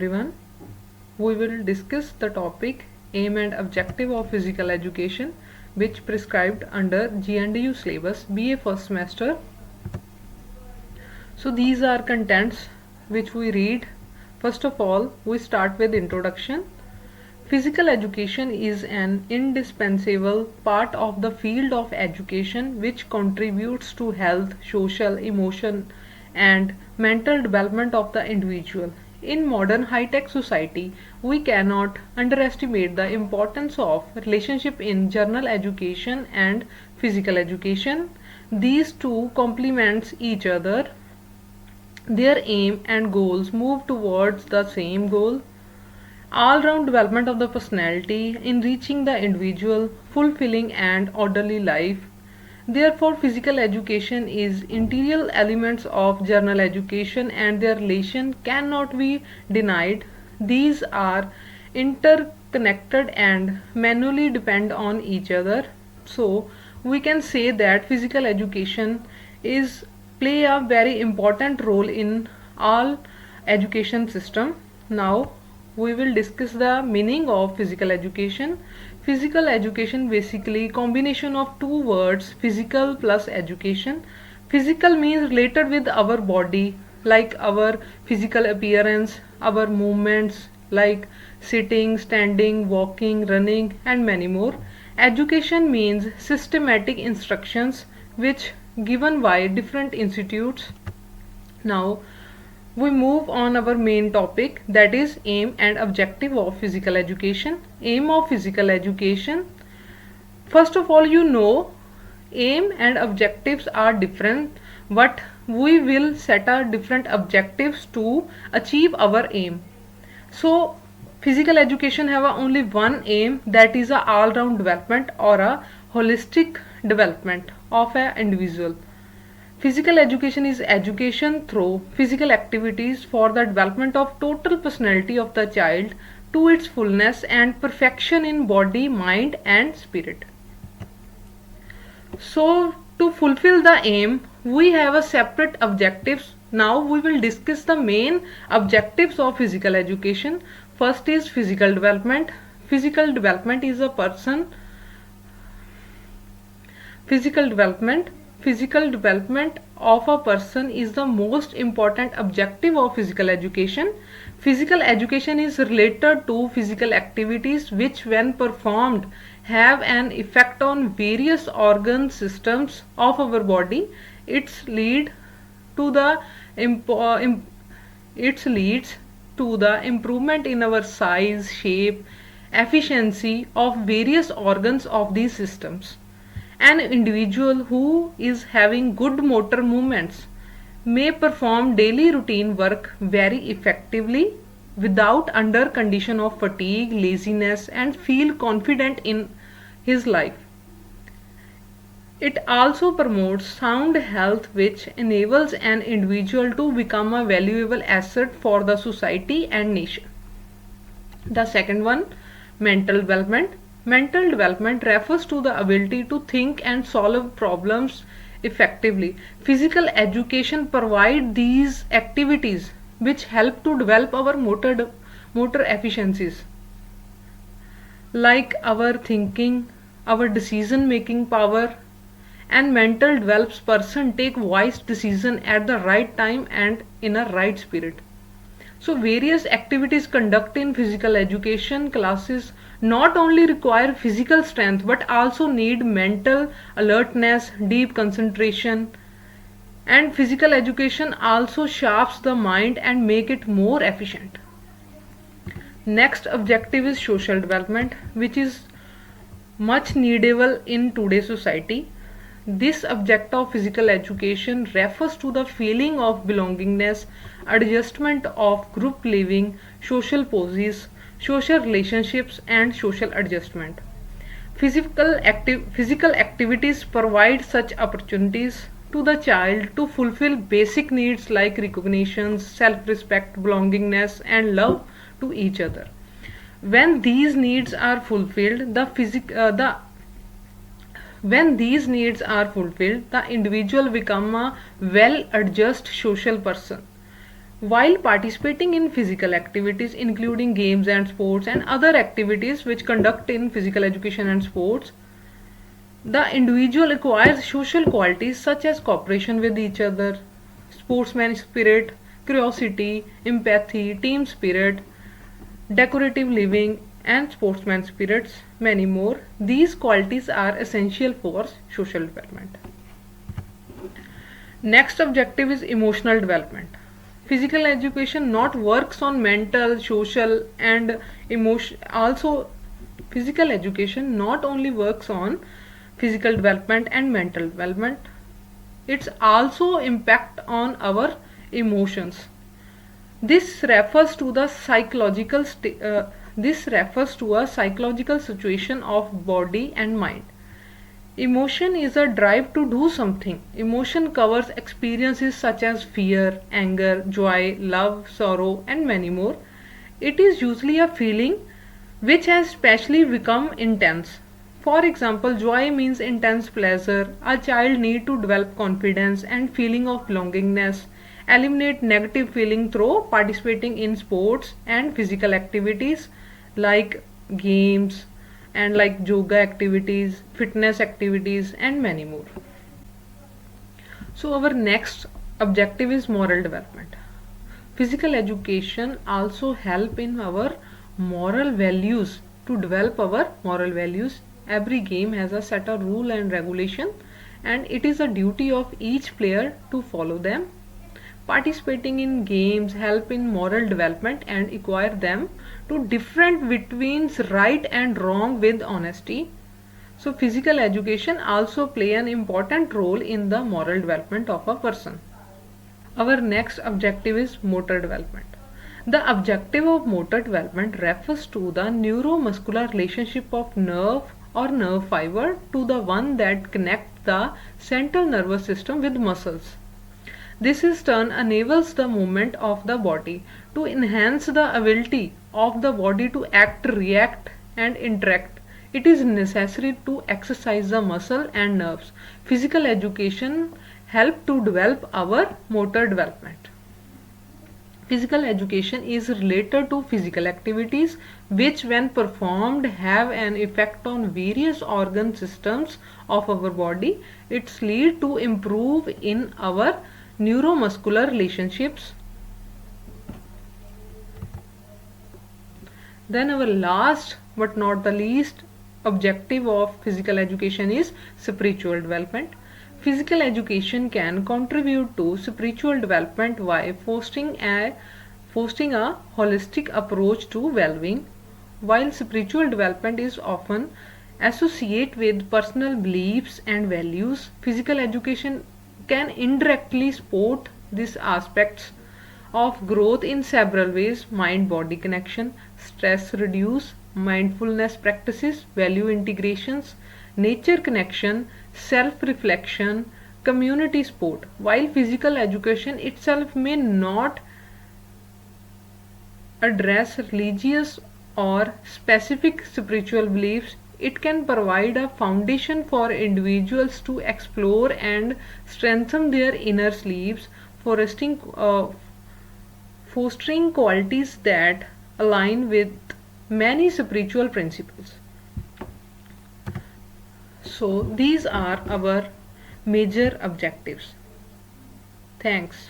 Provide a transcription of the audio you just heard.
everyone. We will discuss the topic aim and objective of physical education which prescribed under GNDU syllabus BA first semester. So these are contents which we read. First of all, we start with introduction. Physical education is an indispensable part of the field of education which contributes to health, social, emotion, and mental development of the individual. In modern high-tech society, we cannot underestimate the importance of relationship in general education and physical education. These two complements each other. Their aim and goals move towards the same goal. All-round development of the personality, enriching the individual, fulfilling and orderly life. Therefore, physical education is integral elements of general education and their relation cannot be denied. These are interconnected and manually depend on each other. So, we can say that physical education is play a very important role in all education system. Now, we will discuss the meaning of physical education. Physical education basically combination of two words, physical plus education. Physical means related with our body, like our physical appearance, our movements like sitting, standing, walking, running and many more. Education means systematic instructions which given by different institutes. Now we move on our main topic, that is aim and objective of physical education. Aim of physical education. First of all, aim and objectives are different, but we will set our different objectives to achieve our aim. So physical education have only one aim, that is a all-round development or a holistic development of an individual. Physical education is education through physical activities for the development of total personality of the child to its fullness and perfection in body, mind and spirit. So to fulfill the aim, we have a separate objectives. Now we will discuss the main objectives of physical education. First is physical development. Physical development is a person. Physical development of a person is the most important objective of physical education. Physical education is related to physical activities which when performed have an effect on various organ systems of our body. It leads to the improvement in our size, shape, efficiency of various organs of these systems. An individual who is having good motor movements may perform daily routine work very effectively without under condition of fatigue, laziness and feel confident in his life. It also promotes sound health which enables an individual to become a valuable asset for the society and nation. The second one, mental development. Mental development refers to the ability to think and solve problems effectively. Physical education provides these activities which help to develop our motor efficiencies, like our thinking, our decision making power, and mental develops person take wise decision at the right time and in a right spirit. So various activities conducted in physical education classes not only require physical strength but also need mental alertness, deep concentration, and physical education also sharpens the mind and make it more efficient. Next objective is social development, which is much needable in today's society. This object of physical education refers to the feeling of belongingness, adjustment of group living, social poses, social relationships and social adjustment. Physical activities provide such opportunities to the child to fulfill basic needs like recognition, self-respect, belongingness and love to each other. When these needs are fulfilled, the individual become a well-adjusted social person. While participating in physical activities including games and sports and other activities which conduct in physical education and sports, the individual acquires social qualities such as cooperation with each other, sportsman spirit, curiosity, empathy, team spirit, decorative living, and sportsman spirits, many more. These qualities are essential for social development. Next objective is emotional development. Physical education not works on mental, social, and emotion. Also, physical education not only works on physical development and mental development, it's also impact on our emotions. This refers to the this refers to a psychological situation of body and mind. Emotion is a drive to do something. Emotion covers experiences such as fear, anger, joy, love, sorrow, and many more. It is usually a feeling which has specially become intense. For example, joy means intense pleasure. A child need to develop confidence and feeling of belongingness. Eliminate negative feeling through participating in sports and physical activities like games and like yoga activities, fitness activities, and many more. So our next objective is moral development. Physical education also help in our moral values, to develop our moral values. Every game has a set of rule and regulation, and it is a duty of each player to follow them. Participating in games help in moral development and acquire them to different between right and wrong with honesty. So physical education also play an important role in the moral development of a person. Our next objective is motor development. The objective of motor development refers to the neuromuscular relationship of nerve or nerve fiber to the one that connect the central nervous system with muscles. This in turn enables the movement of the body to enhance the ability of the body to act, react, and interact. It is necessary to exercise the muscle and nerves. Physical education help to develop our motor development. Physical education is related to physical activities which when performed have an effect on various organ systems of our body. It's lead to improve in our neuromuscular relationships. Then our last but not the least objective of physical education is spiritual development. Physical education can contribute to spiritual development by fostering a holistic approach to well-being. While spiritual development is often associated with personal beliefs and values, physical education can indirectly support these aspects of growth in several ways: mind body connection, stress reduce, mindfulness practices, value integrations, nature connection, self reflection, community support. While physical education itself may not address religious or specific spiritual beliefs, it can provide a foundation for individuals to explore and strengthen their inner selves, fostering, fostering qualities that align with many spiritual principles. So, these are our major objectives. Thanks.